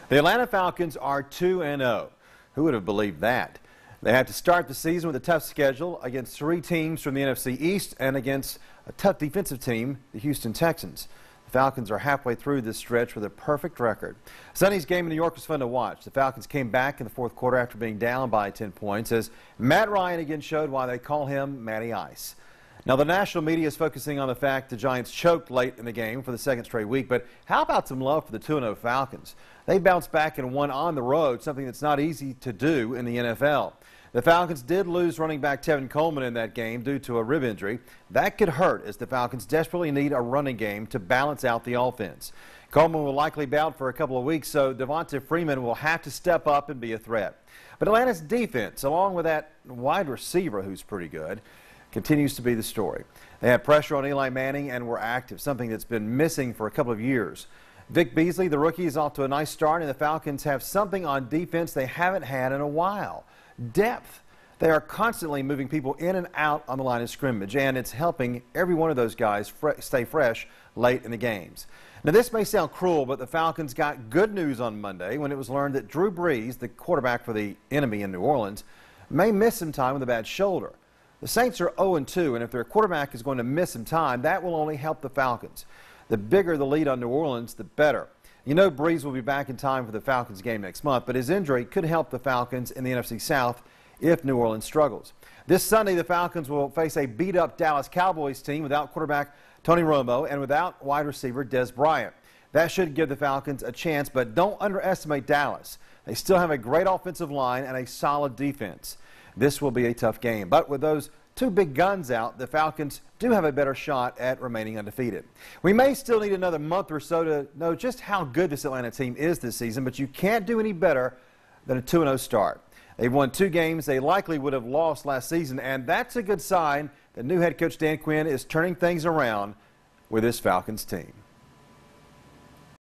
The Atlanta Falcons are 2-0. Who would have believed that? They have to start the season with a tough schedule against 3 teams from the NFC East and against a tough defensive team, the Houston Texans. The Falcons are halfway through this stretch with a perfect record. Sunday's game in New York was fun to watch. The Falcons came back in the fourth quarter after being down by 10 points as Matt Ryan again showed why they call him Matty Ice. Now, the national media is focusing on the fact the Giants choked late in the game for the second straight week, but how about some love for the 2-0 Falcons? They bounced back and won on the road, something that's not easy to do in the NFL. The Falcons did lose running back Tevin Coleman in that game due to a rib injury. That could hurt as the Falcons desperately need a running game to balance out the offense. Coleman will likely be out for a couple of weeks, so Devonta Freeman will have to step up and be a threat. But Atlanta's defense, along with that wide receiver who's pretty good, continues to be the story. They had pressure on Eli Manning and were active, something that's been missing for a couple of years. Vic Beasley, the rookie, is off to a nice start, and the Falcons have something on defense they haven't had in a while. Depth. They are constantly moving people in and out on the line of scrimmage, and it's helping every one of those guys stay fresh late in the games. Now, this may sound cruel, but the Falcons got good news on Monday when it was learned that Drew Brees, the quarterback for the enemy in New Orleans, may miss some time with a bad shoulder. The Saints are 0-2, and if their quarterback is going to miss some time, that will only help the Falcons. The bigger the lead on New Orleans, the better. You know Brees will be back in time for the Falcons game next month, but his injury could help the Falcons in the NFC South if New Orleans struggles. This Sunday, the Falcons will face a beat-up Dallas Cowboys team without quarterback Tony Romo and without wide receiver Des Bryant. That should give the Falcons a chance, but don't underestimate Dallas. They still have a great offensive line and a solid defense. This will be a tough game, but with those 2 big guns out, the Falcons do have a better shot at remaining undefeated. We may still need another month or so to know just how good this Atlanta team is this season, but you can't do any better than a 2-0 start. They've won 2 games they likely would have lost last season, and that's a good sign that new head coach Dan Quinn is turning things around with his Falcons team.